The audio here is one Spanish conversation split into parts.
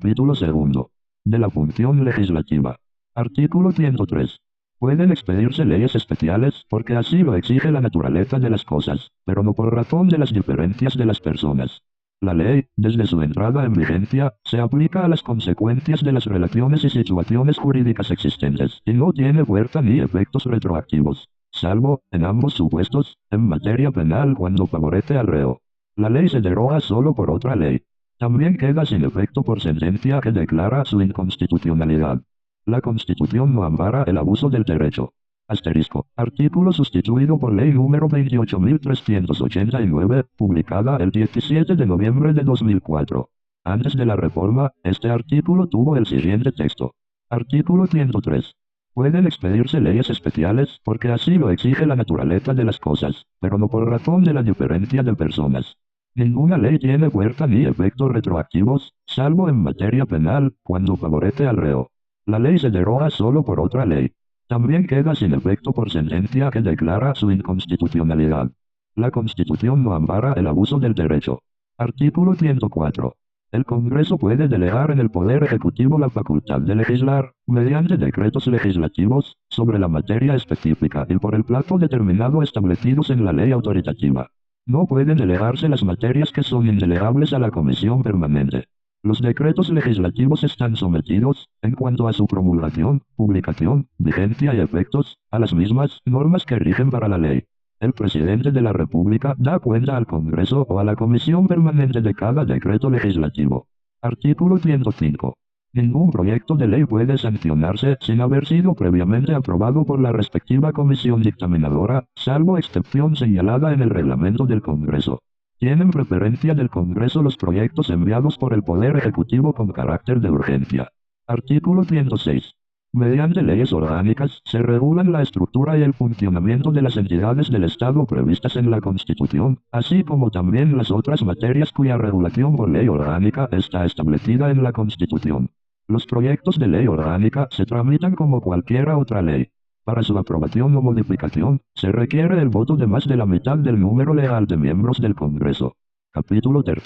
Capítulo segundo. De la función legislativa. Artículo 103. Pueden expedirse leyes especiales porque así lo exige la naturaleza de las cosas, pero no por razón de las diferencias de las personas. La ley, desde su entrada en vigencia, se aplica a las consecuencias de las relaciones y situaciones jurídicas existentes, y no tiene fuerza ni efectos retroactivos, salvo, en ambos supuestos, en materia penal cuando favorece al reo. La ley se deroga solo por otra ley. También queda sin efecto por sentencia que declara su inconstitucionalidad. La Constitución no ampara el abuso del derecho. Asterisco. Artículo sustituido por Ley número 28.389, publicada el 17 de noviembre de 2004. Antes de la reforma, este artículo tuvo el siguiente texto. Artículo 103. Pueden expedirse leyes especiales porque así lo exige la naturaleza de las cosas, pero no por razón de la diferencia de personas. Ninguna ley tiene fuerza ni efectos retroactivos, salvo en materia penal, cuando favorece al reo. La ley se deroga solo por otra ley. También queda sin efecto por sentencia que declara su inconstitucionalidad. La Constitución no ampara el abuso del derecho. Artículo 104. El Congreso puede delegar en el Poder Ejecutivo la facultad de legislar, mediante decretos legislativos, sobre la materia específica y por el plazo determinado establecidos en la ley autoritativa. No pueden delegarse las materias que son indelegables a la Comisión Permanente. Los decretos legislativos están sometidos, en cuanto a su promulgación, publicación, vigencia y efectos, a las mismas normas que rigen para la ley. El presidente de la República da cuenta al Congreso o a la Comisión Permanente de cada decreto legislativo. Artículo 105. Ningún proyecto de ley puede sancionarse sin haber sido previamente aprobado por la respectiva comisión dictaminadora, salvo excepción señalada en el reglamento del Congreso. Tienen preferencia del Congreso los proyectos enviados por el Poder Ejecutivo con carácter de urgencia. Artículo 106. Mediante leyes orgánicas se regulan la estructura y el funcionamiento de las entidades del Estado previstas en la Constitución, así como también las otras materias cuya regulación por ley orgánica está establecida en la Constitución. Los proyectos de ley orgánica se tramitan como cualquier otra ley. Para su aprobación o modificación, se requiere el voto de más de la mitad del número legal de miembros del Congreso. Capítulo 3.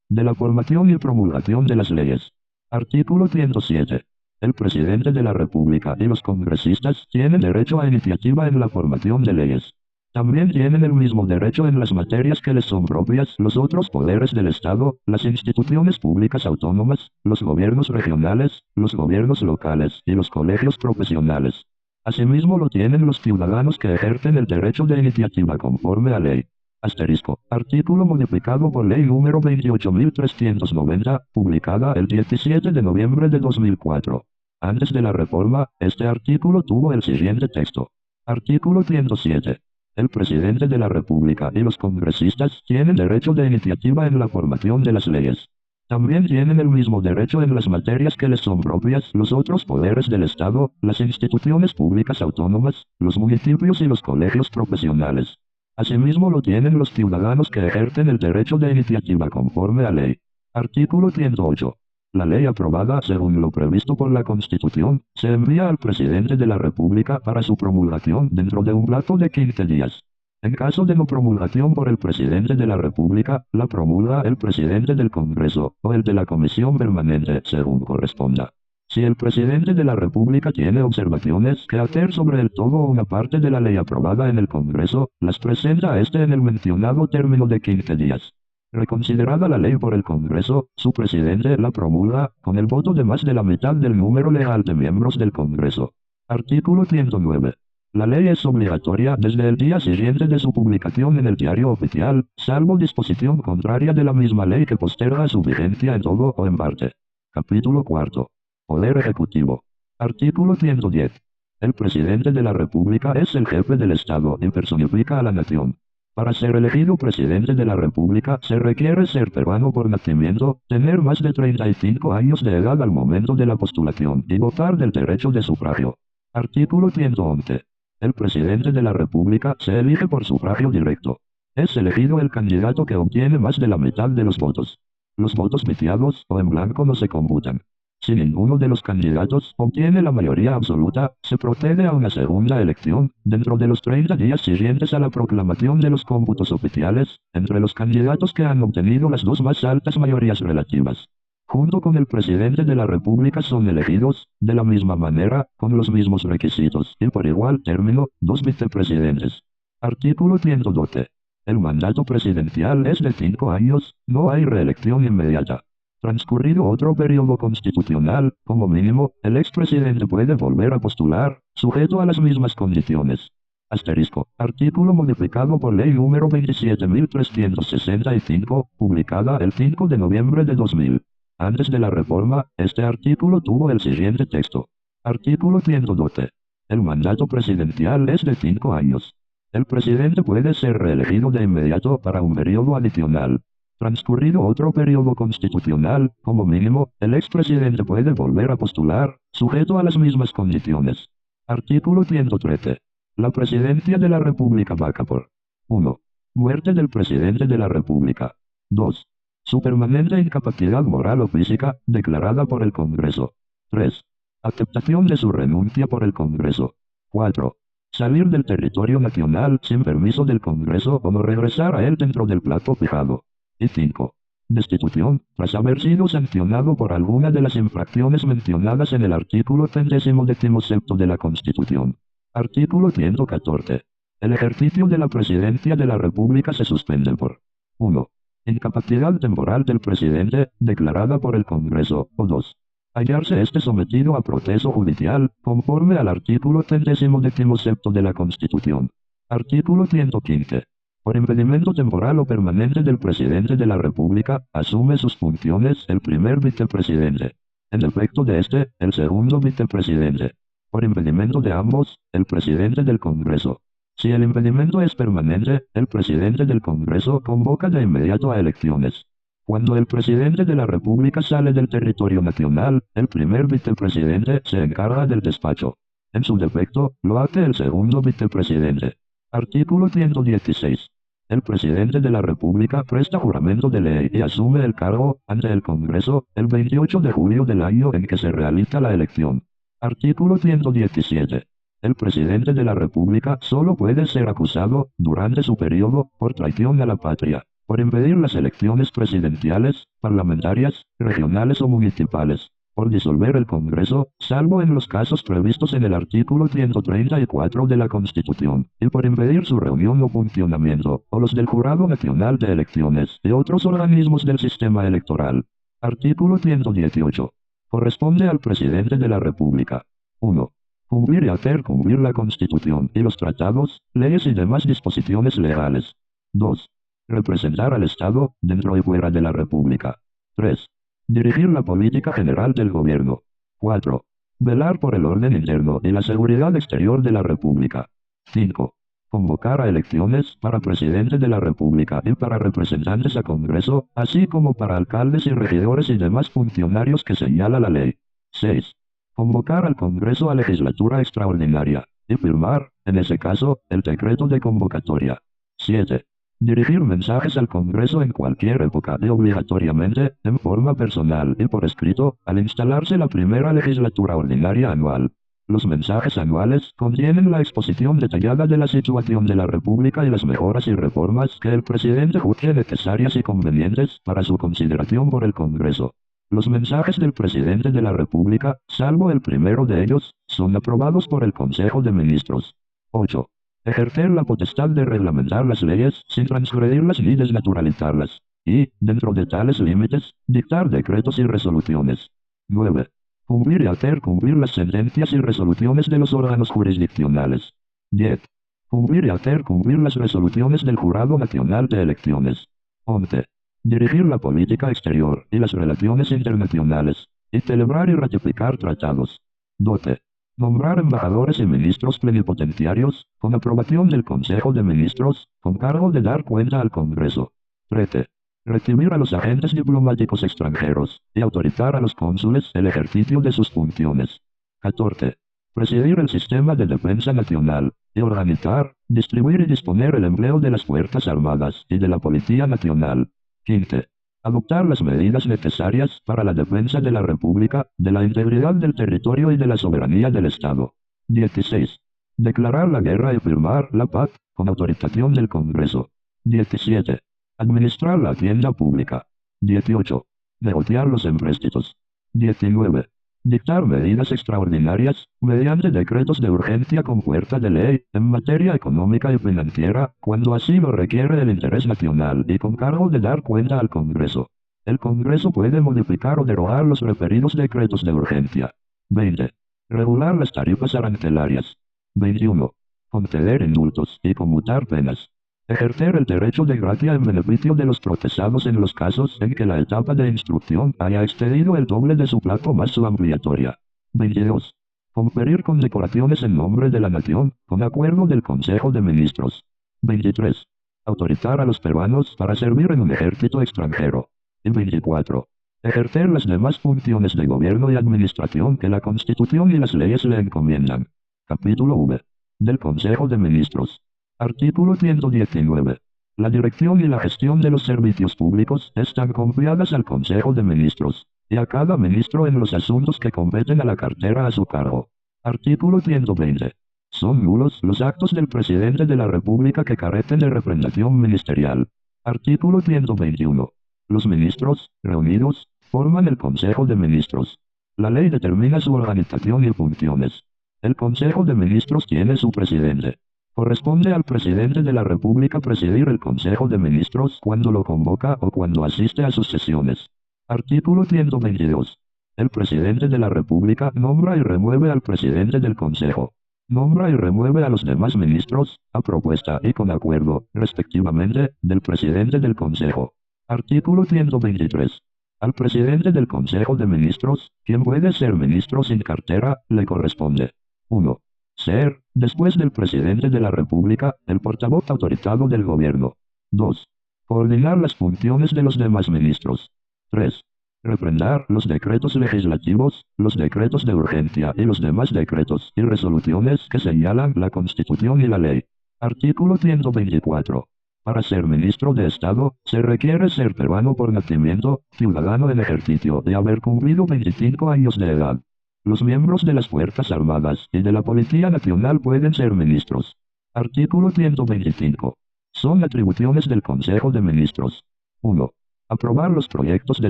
De la formación y promulgación de las leyes. Artículo 107. El presidente de la República y los congresistas tienen derecho a iniciativa en la formación de leyes. También tienen el mismo derecho en las materias que les son propias los otros poderes del Estado, las instituciones públicas autónomas, los gobiernos regionales, los gobiernos locales y los colegios profesionales. Asimismo lo tienen los ciudadanos que ejercen el derecho de iniciativa conforme a ley. Asterisco. Artículo modificado por Ley número 28.390, publicada el 17 de noviembre de 2004. Antes de la reforma, este artículo tuvo el siguiente texto. Artículo 107. El presidente de la República y los congresistas tienen derecho de iniciativa en la formación de las leyes. También tienen el mismo derecho en las materias que les son propias los otros poderes del Estado, las instituciones públicas autónomas, los municipios y los colegios profesionales. Asimismo lo tienen los ciudadanos que ejercen el derecho de iniciativa conforme a ley. Artículo 108. La ley aprobada según lo previsto por la Constitución, se envía al presidente de la República para su promulgación dentro de un plazo de 15 días. En caso de no promulgación por el presidente de la República, la promulga el presidente del Congreso, o el de la Comisión Permanente, según corresponda. Si el presidente de la República tiene observaciones que hacer sobre el todo o una parte de la ley aprobada en el Congreso, las presenta a este en el mencionado término de 15 días. Reconsiderada la ley por el Congreso, su presidente la promulga, con el voto de más de la mitad del número legal de miembros del Congreso. Artículo 109. La ley es obligatoria desde el día siguiente de su publicación en el Diario Oficial, salvo disposición contraria de la misma ley que posterga su vigencia en todo o en parte. Capítulo 4. Poder Ejecutivo. Artículo 110. El presidente de la República es el jefe del Estado y personifica a la nación. Para ser elegido presidente de la República se requiere ser peruano por nacimiento, tener más de 35 años de edad al momento de la postulación y gozar del derecho de sufragio. Artículo 111. El presidente de la República se elige por sufragio directo. Es elegido el candidato que obtiene más de la mitad de los votos. Los votos viciados o en blanco no se computan. Si ninguno de los candidatos obtiene la mayoría absoluta, se procede a una segunda elección, dentro de los 30 días siguientes a la proclamación de los cómputos oficiales, entre los candidatos que han obtenido las dos más altas mayorías relativas. junto con el presidente de la República son elegidos, de la misma manera, con los mismos requisitos y por igual término, dos vicepresidentes. Artículo 112. El mandato presidencial es de 5 años, no hay reelección inmediata. Transcurrido otro periodo constitucional, como mínimo, el expresidente puede volver a postular, sujeto a las mismas condiciones. Asterisco. Artículo modificado por Ley número 27.365, publicada el 5 de noviembre de 2000. Antes de la reforma, este artículo tuvo el siguiente texto. Artículo 112. El mandato presidencial es de 5 años. El presidente puede ser reelegido de inmediato para un periodo adicional. Transcurrido otro periodo constitucional, como mínimo, el expresidente puede volver a postular, sujeto a las mismas condiciones. Artículo 113. La presidencia de la República vaca por 1. Muerte del presidente de la República. 2. Su permanente incapacidad moral o física, declarada por el Congreso. 3. Aceptación de su renuncia por el Congreso. 4. Salir del territorio nacional sin permiso del Congreso o no regresar a él dentro del plazo fijado. Y 5. Destitución, tras haber sido sancionado por alguna de las infracciones mencionadas en el artículo 117 de la Constitución. Artículo 114. El ejercicio de la presidencia de la República se suspende por 1. Incapacidad temporal del presidente, declarada por el Congreso, o 2. Hallarse este sometido a proceso judicial, conforme al artículo 117 de la Constitución. Artículo 115. Por impedimento temporal o permanente del presidente de la República, asume sus funciones el primer vicepresidente. En defecto de este, el segundo vicepresidente. Por impedimento de ambos, el presidente del Congreso. Si el impedimento es permanente, el presidente del Congreso convoca de inmediato a elecciones. Cuando el presidente de la República sale del territorio nacional, el primer vicepresidente se encarga del despacho. En su defecto, lo hace el segundo vicepresidente. Artículo 116. El presidente de la República presta juramento de ley y asume el cargo, ante el Congreso, el 28 de julio del año en que se realiza la elección. Artículo 117. El presidente de la República solo puede ser acusado, durante su periodo, por traición a la patria, por impedir las elecciones presidenciales, parlamentarias, regionales o municipales, por disolver el Congreso, salvo en los casos previstos en el artículo 134 de la Constitución, y por impedir su reunión o funcionamiento, o los del Jurado Nacional de Elecciones y otros organismos del sistema electoral. Artículo 118. Corresponde al presidente de la República. 1. Cumplir y hacer cumplir la Constitución y los tratados, leyes y demás disposiciones legales. 2. Representar al Estado, dentro y fuera de la República. 3. Dirigir la política general del gobierno. 4. Velar por el orden interno y la seguridad exterior de la República. 5. Convocar a elecciones para presidente de la República y para representantes a Congreso, así como para alcaldes y regidores y demás funcionarios que señala la ley. 6. Convocar al Congreso a legislatura extraordinaria, y firmar, en ese caso, el decreto de convocatoria. 7. Dirigir mensajes al Congreso en cualquier época y obligatoriamente, en forma personal y por escrito, al instalarse la primera legislatura ordinaria anual. Los mensajes anuales contienen la exposición detallada de la situación de la República y las mejoras y reformas que el presidente juzgue necesarias y convenientes para su consideración por el Congreso. Los mensajes del presidente de la República, salvo el primero de ellos, son aprobados por el Consejo de Ministros. 8. Ejercer la potestad de reglamentar las leyes sin transgredirlas ni desnaturalizarlas. Y, dentro de tales límites, dictar decretos y resoluciones. 9. Cumplir y hacer cumplir las sentencias y resoluciones de los órganos jurisdiccionales. 10. Cumplir y hacer cumplir las resoluciones del Jurado Nacional de Elecciones. 11. Dirigir la política exterior y las relaciones internacionales, y celebrar y ratificar tratados. 12. Nombrar embajadores y ministros plenipotenciarios, con aprobación del Consejo de Ministros, con cargo de dar cuenta al Congreso. 13. Recibir a los agentes diplomáticos extranjeros, y autorizar a los cónsules el ejercicio de sus funciones. 14. Presidir el sistema de defensa nacional, y organizar, distribuir y disponer el empleo de las Fuerzas Armadas y de la Policía Nacional. 15. Adoptar las medidas necesarias para la defensa de la República, de la integridad del territorio y de la soberanía del Estado. 16. Declarar la guerra y firmar la paz, con autorización del Congreso. 17. Administrar la hacienda pública. 18. Negociar los empréstitos. 19. Dictar medidas extraordinarias, mediante decretos de urgencia con fuerza de ley, en materia económica y financiera, cuando así lo requiere el interés nacional y con cargo de dar cuenta al Congreso. El Congreso puede modificar o derogar los referidos decretos de urgencia. 20. Regular las tarifas arancelarias. 21. Conceder indultos y conmutar penas. Ejercer el derecho de gracia en beneficio de los procesados en los casos en que la etapa de instrucción haya excedido el doble de su plazo más su ampliatoria. 22. Conferir condecoraciones en nombre de la nación, con acuerdo del Consejo de Ministros. 23. Autorizar a los peruanos para servir en un ejército extranjero. Y 24. Ejercer las demás funciones de gobierno y administración que la Constitución y las leyes le encomiendan. Capítulo V. Del Consejo de Ministros. Artículo 119. La dirección y la gestión de los servicios públicos están confiadas al Consejo de Ministros, y a cada ministro en los asuntos que competen a la cartera a su cargo. Artículo 120. Son nulos los actos del Presidente de la República que carecen de representación ministerial. Artículo 121. Los ministros, reunidos, forman el Consejo de Ministros. La ley determina su organización y funciones. El Consejo de Ministros tiene su presidente. Corresponde al Presidente de la República presidir el Consejo de Ministros cuando lo convoca o cuando asiste a sus sesiones. Artículo 122. El Presidente de la República nombra y remueve al Presidente del Consejo. Nombra y remueve a los demás ministros, a propuesta y con acuerdo, respectivamente, del Presidente del Consejo. Artículo 123. Al Presidente del Consejo de Ministros, quien puede ser ministro sin cartera, le corresponde 1. Ser, después del Presidente de la República, el portavoz autorizado del Gobierno. 2. Coordinar las funciones de los demás ministros. 3. Refrendar los decretos legislativos, los decretos de urgencia y los demás decretos y resoluciones que señalan la Constitución y la ley. Artículo 124. Para ser ministro de Estado, se requiere ser peruano por nacimiento, ciudadano en ejercicio y haber cumplido 25 años de edad. Los miembros de las Fuerzas Armadas y de la Policía Nacional pueden ser ministros. Artículo 125. Son atribuciones del Consejo de Ministros. 1. Aprobar los proyectos de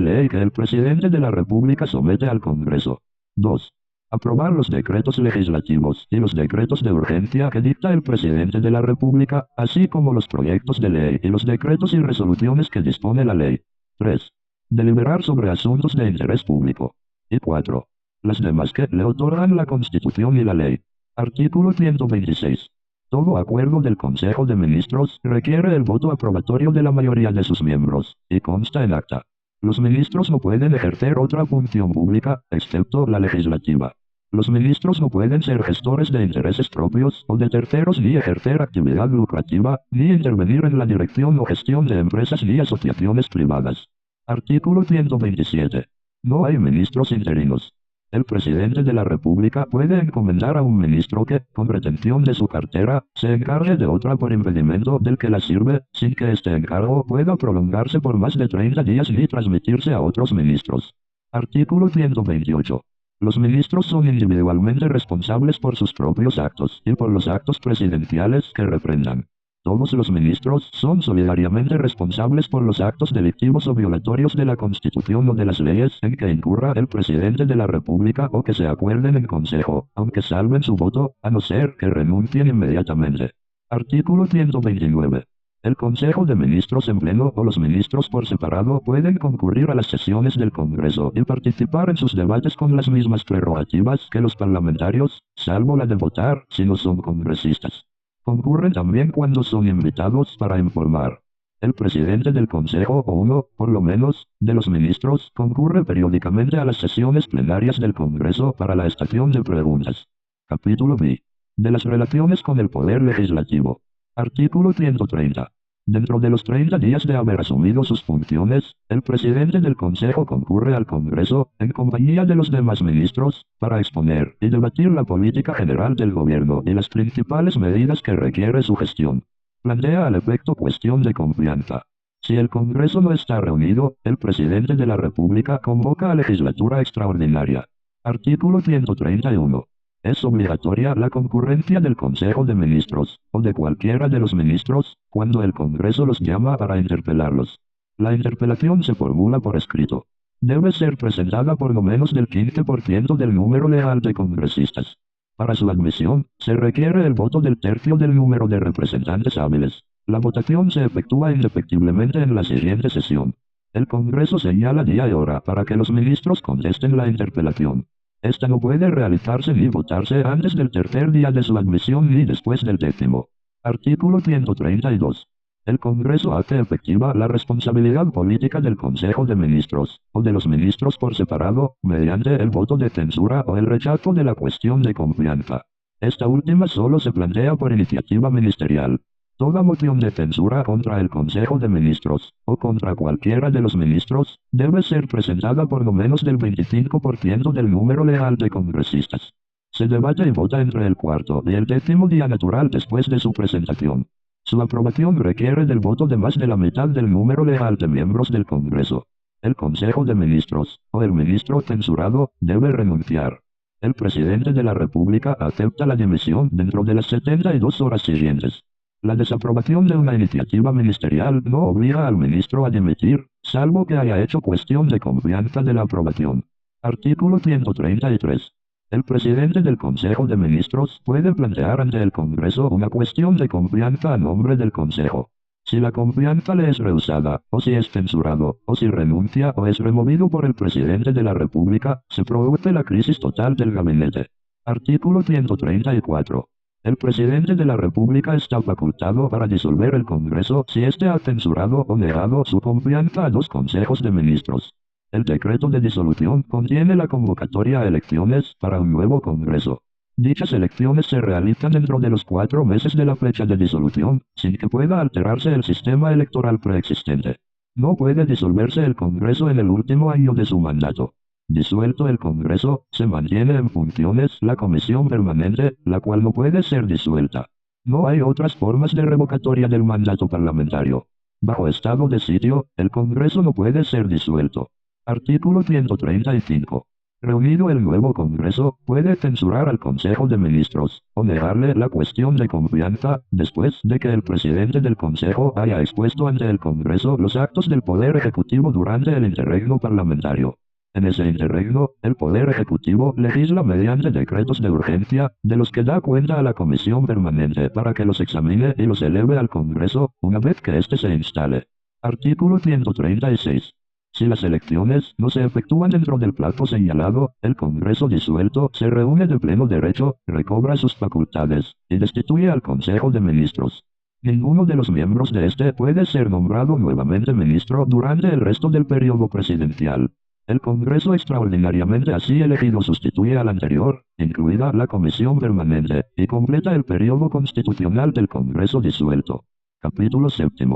ley que el Presidente de la República somete al Congreso. 2. Aprobar los decretos legislativos y los decretos de urgencia que dicta el Presidente de la República, así como los proyectos de ley y los decretos y resoluciones que dispone la ley. 3. Deliberar sobre asuntos de interés público. Y 4. Las demás que le otorgan la Constitución y la ley. Artículo 126. Todo acuerdo del Consejo de Ministros requiere el voto aprobatorio de la mayoría de sus miembros, y consta en acta. Los ministros no pueden ejercer otra función pública, excepto la legislativa. Los ministros no pueden ser gestores de intereses propios o de terceros ni ejercer actividad lucrativa, ni intervenir en la dirección o gestión de empresas ni asociaciones privadas. Artículo 127. No hay ministros interinos. El Presidente de la República puede encomendar a un ministro que, con retención de su cartera, se encargue de otra por impedimento del que la sirve, sin que este encargo pueda prolongarse por más de 30 días ni transmitirse a otros ministros. Artículo 128. Los ministros son individualmente responsables por sus propios actos y por los actos presidenciales que reprendan. Todos los ministros son solidariamente responsables por los actos delictivos o violatorios de la Constitución o de las leyes en que incurra el Presidente de la República o que se acuerden en Consejo, aunque salven su voto, a no ser que renuncien inmediatamente. Artículo 129. El Consejo de Ministros en pleno o los ministros por separado pueden concurrir a las sesiones del Congreso y participar en sus debates con las mismas prerrogativas que los parlamentarios, salvo la de votar si no son congresistas. Concurren también cuando son invitados para informar. El presidente del Consejo o uno, por lo menos, de los ministros concurre periódicamente a las sesiones plenarias del Congreso para la estación de preguntas. Capítulo B. De las relaciones con el Poder Legislativo. Artículo 130. Dentro de los 30 días de haber asumido sus funciones, el presidente del Consejo concurre al Congreso, en compañía de los demás ministros, para exponer y debatir la política general del gobierno y las principales medidas que requiere su gestión. Plantea al efecto cuestión de confianza. Si el Congreso no está reunido, el presidente de la República convoca a legislatura extraordinaria. Artículo 131. Es obligatoria la concurrencia del Consejo de Ministros, o de cualquiera de los ministros, cuando el Congreso los llama para interpelarlos. La interpelación se formula por escrito. debe ser presentada por no menos del 15% del número legal de congresistas. Para su admisión, se requiere el voto del tercio del número de representantes hábiles. La votación se efectúa indefectiblemente en la siguiente sesión. El Congreso señala día y hora para que los ministros contesten la interpelación. Esta no puede realizarse ni votarse antes del tercer día de su admisión ni después del 10º. Artículo 132. El Congreso hace efectiva la responsabilidad política del Consejo de Ministros, o de los ministros por separado, mediante el voto de censura o el rechazo de la cuestión de confianza. Esta última solo se plantea por iniciativa ministerial. Toda moción de censura contra el Consejo de Ministros, o contra cualquiera de los ministros, debe ser presentada por no menos del 25% del número legal de congresistas. Se debate y vota entre el cuarto y el 10º día natural después de su presentación. Su aprobación requiere del voto de más de la mitad del número legal de miembros del Congreso. El Consejo de Ministros, o el ministro censurado, debe renunciar. El presidente de la República acepta la dimisión dentro de las 72 horas siguientes. La desaprobación de una iniciativa ministerial no obliga al ministro a dimitir, salvo que haya hecho cuestión de confianza de la aprobación. Artículo 133. El presidente del Consejo de Ministros puede plantear ante el Congreso una cuestión de confianza a nombre del Consejo. Si la confianza le es rehusada, o si es censurado, o si renuncia o es removido por el presidente de la República, se produce la crisis total del gabinete. Artículo 134. El presidente de la República está facultado para disolver el Congreso si éste ha censurado o negado su confianza a dos consejos de ministros. El decreto de disolución contiene la convocatoria a elecciones para un nuevo Congreso. Dichas elecciones se realizan dentro de los 4 meses de la fecha de disolución, sin que pueda alterarse el sistema electoral preexistente. No puede disolverse el Congreso en el último año de su mandato. Disuelto el Congreso, se mantiene en funciones la Comisión Permanente, la cual no puede ser disuelta. No hay otras formas de revocatoria del mandato parlamentario. Bajo estado de sitio, el Congreso no puede ser disuelto. Artículo 135. Reunido el nuevo Congreso, puede censurar al Consejo de Ministros, o negarle la cuestión de confianza, después de que el presidente del Consejo haya expuesto ante el Congreso los actos del Poder Ejecutivo durante el interregno parlamentario. En ese interregno, el Poder Ejecutivo legisla mediante decretos de urgencia, de los que da cuenta a la Comisión Permanente para que los examine y los eleve al Congreso, una vez que éste se instale. Artículo 136. Si las elecciones no se efectúan dentro del plazo señalado, el Congreso disuelto se reúne de pleno derecho, recobra sus facultades, y destituye al Consejo de Ministros. Ninguno de los miembros de este puede ser nombrado nuevamente ministro durante el resto del periodo presidencial. El Congreso extraordinariamente así elegido sustituye al anterior, incluida la Comisión Permanente, y completa el periodo constitucional del Congreso disuelto. Capítulo 7.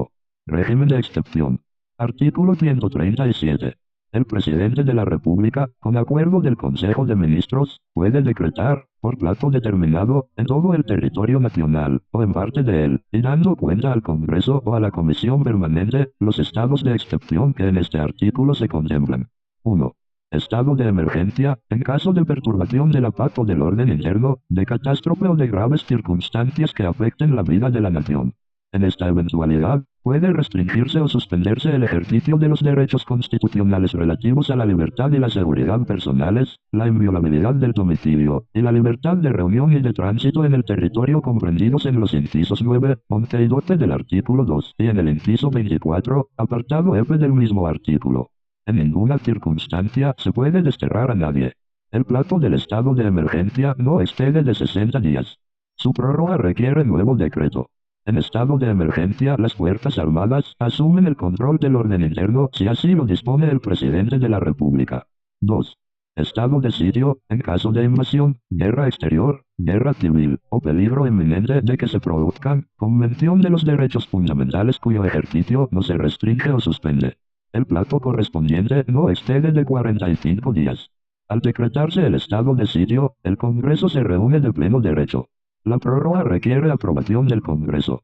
Régimen de excepción. Artículo 137. El presidente de la República, con acuerdo del Consejo de Ministros, puede decretar, por plazo determinado, en todo el territorio nacional, o en parte de él, y dando cuenta al Congreso o a la Comisión Permanente, los estados de excepción que en este artículo se contemplan. 1. Estado de emergencia, en caso de perturbación de la paz o del orden interno, de catástrofe o de graves circunstancias que afecten la vida de la nación. En esta eventualidad, puede restringirse o suspenderse el ejercicio de los derechos constitucionales relativos a la libertad y la seguridad personales, la inviolabilidad del domicilio, y la libertad de reunión y de tránsito en el territorio comprendidos en los incisos 9, 11 y 12 del artículo 2, y en el inciso 24, apartado F del mismo artículo. En ninguna circunstancia se puede desterrar a nadie. El plazo del estado de emergencia no excede de 60 días. Su prórroga requiere nuevo decreto. En estado de emergencia, las Fuerzas Armadas asumen el control del orden interno si así lo dispone el presidente de la República. 2. Estado de sitio, en caso de invasión, guerra exterior, guerra civil, o peligro inminente de que se produzcan, Convención de los Derechos Fundamentales cuyo ejercicio no se restringe o suspende. El plazo correspondiente no excede de 45 días. Al decretarse el estado de sitio, el Congreso se reúne de pleno derecho. La prórroga requiere aprobación del Congreso.